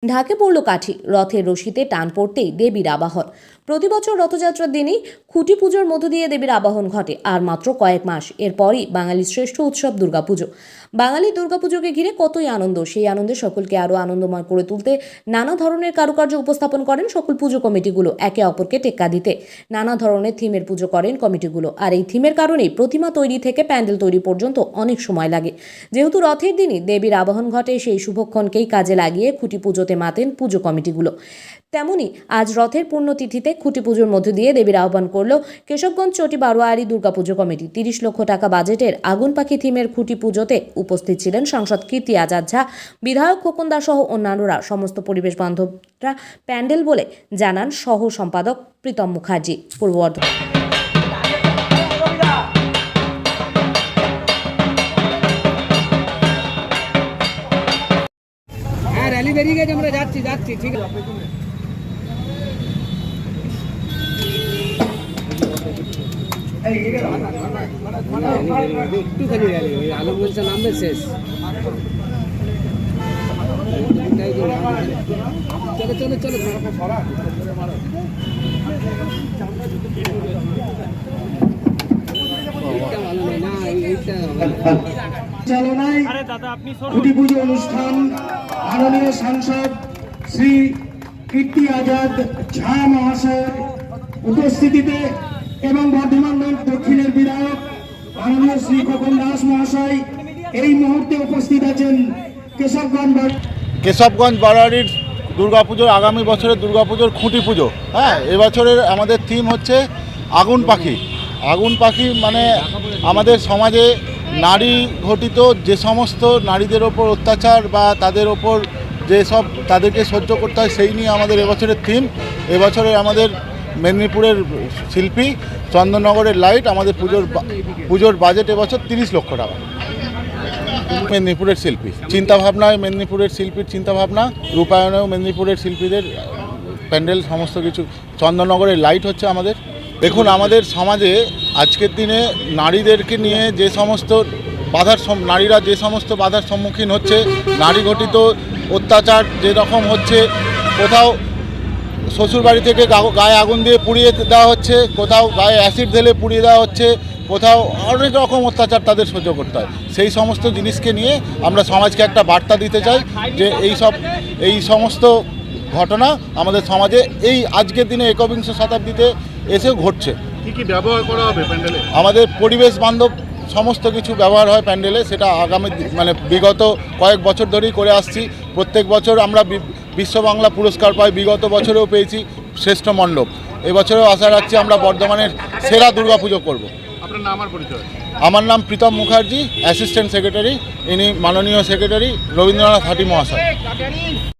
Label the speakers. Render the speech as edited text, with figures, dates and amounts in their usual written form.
Speaker 1: ঢাকে পড়ল কাঠি, রথের রশিতে টান পড়তেই দেবীর আবাহন। প্রতি বছর রথযাত্রার দিনেই খুঁটি পুজোর মধ্য দিয়ে দেবীর আবাহন ঘটে। আর মাত্র কয়েক মাস এরপরই বাঙালির শ্রেষ্ঠ উৎসব দুর্গাপুজো। বাঙালির দুর্গাপুজোকে ঘিরে কতই আনন্দ, সেই আনন্দে সকলকে আরও আনন্দময় করে তুলতে নানা ধরনের কারুকার্য উপস্থাপন করেন সকল পুজো কমিটিগুলো। একে অপরকে টেক্কা দিতে নানা ধরনের থিমের পুজো করেন কমিটিগুলো। আর এই থিমের কারণেই প্রতিমা তৈরি থেকে প্যান্ডেল তৈরি পর্যন্ত অনেক সময় লাগে। যেহেতু রথের দিনই দেবীর আবাহন ঘটে, সেই শুভক্ষণকেই কাজে লাগিয়ে খুঁটি পুজোতে মাতেন পুজো কমিটিগুলো। তেমনি আজ রথের পুণ্যতিথিতে খুঁটি পুজোর মধ্য দিয়ে দেবীর আহ্বান করল কেশবগঞ্জ চটি বারোয়ারি দুর্গাপুজো কমিটি। 30 লক্ষ টাকা বাজেটের আগুন পাখি থিমের খুঁটি পুজোতে উপস্থিত ছিলেন সাংসদ কীর্তি আজাদ ঝা, বিধায়ক খোকন দাস সহ অন্যান্যরা। সমস্ত পরিবেশ বান্ধবরা প্যান্ডেল বলে জানান সহ সম্পাদক প্রীতম মুখার্জি। পূর্ব বর্ধমান।
Speaker 2: रैली बेरिए गए আমরা যাচ্ছি ঠিক আছে। একটুখানি র‍্যালি ওই আলমগঞ্জ নামবে শেষ। চলো
Speaker 3: চালনায় খুঁটি পুজো অনুষ্ঠান মাননীয় সাংসদ শ্রী কীর্তি আজাদ ঝা মহাশয় উপস্থিতিতে এবং বর্ধমান নর্থ দক্ষিণের বিধায়ক মাননীয় শ্রী খোকন দাস মহাশয় এই মুহূর্তে উপস্থিত আছেন
Speaker 4: কেশবগঞ্জ বারোয়ারির দুর্গাপুজোর আগামী বছরের দুর্গাপুজোর খুঁটি পুজো। হ্যাঁ, এবছরের আমাদের থিম হচ্ছে আগুন পাখি। আগুন পাখি মানে আমাদের সমাজে নারী ঘটিত যে সমস্ত নারীদের ওপর অত্যাচার বা তাদের ওপর যেসব তাদেরকে সহ্য করতে হয় সেই নিয়ে আমাদের এবছরের থিম। এবছরের আমাদের মেদিনীপুরের শিল্পী চন্দননগরের লাইট আমাদের পুজোর বাজেট এবছর 30 লক্ষ টাকা। মেদিনীপুরের শিল্পী চিন্তাভাবনায়, মেদিনীপুরের শিল্পীর চিন্তাভাবনা রূপায়ণেও মেদিনীপুরের শিল্পীদের প্যান্ডেল সমস্ত কিছু। চন্দননগরের লাইট হচ্ছে আমাদের। দেখুন, আমাদের সমাজে আজকের দিনে নারীদেরকে নিয়ে যে সমস্ত নারীরা যে সমস্ত বাধার সম্মুখীন হচ্ছে, নারী ঘটিত অত্যাচার যেরকম হচ্ছে, কোথাও শ্বশুরবাড়ি থেকে গায়ে আগুন দিয়ে পুড়িয়ে দেওয়া হচ্ছে, কোথাও গায়ে অ্যাসিড ঢেলে পুড়িয়ে দেওয়া হচ্ছে, কোথাও অনেক রকম অত্যাচার তাদের সহ্য করতে হয়। সেই সমস্ত জিনিসকে নিয়ে আমরা সমাজকে একটা বার্তা দিতে চাই যে এই সমস্ত ঘটনা আমাদের সমাজে এই আজকের দিনে একবিংশ শতাব্দীতে এসেও ঘটছে।
Speaker 5: কি ব্যবহার করা হবে প্যান্ডেলে?
Speaker 4: আমাদের পরিবেশ বান্ধব সমস্ত কিছু ব্যবহার হয় প্যান্ডেলে। সেটা আগামী বিগত কয়েক বছর ধরেই করে আসছি। প্রত্যেক বছর আমরা বিশ্ব বাংলা পুরস্কার পাই, বিগত বছরেও পেয়েছি শ্রেষ্ঠ মণ্ডপ। এবছরেও আশা রাখছি আমরা বর্ধমানের সেরা দুর্গাপুজো করব।
Speaker 5: আপনার নাম আর পরিচয়?
Speaker 4: আমার নাম প্রীতম মুখার্জি, অ্যাসিস্ট্যান্ট সেক্রেটারি। ইনি মাননীয় সেক্রেটারি রবীন্দ্রনাথ হাটি মহাশয়।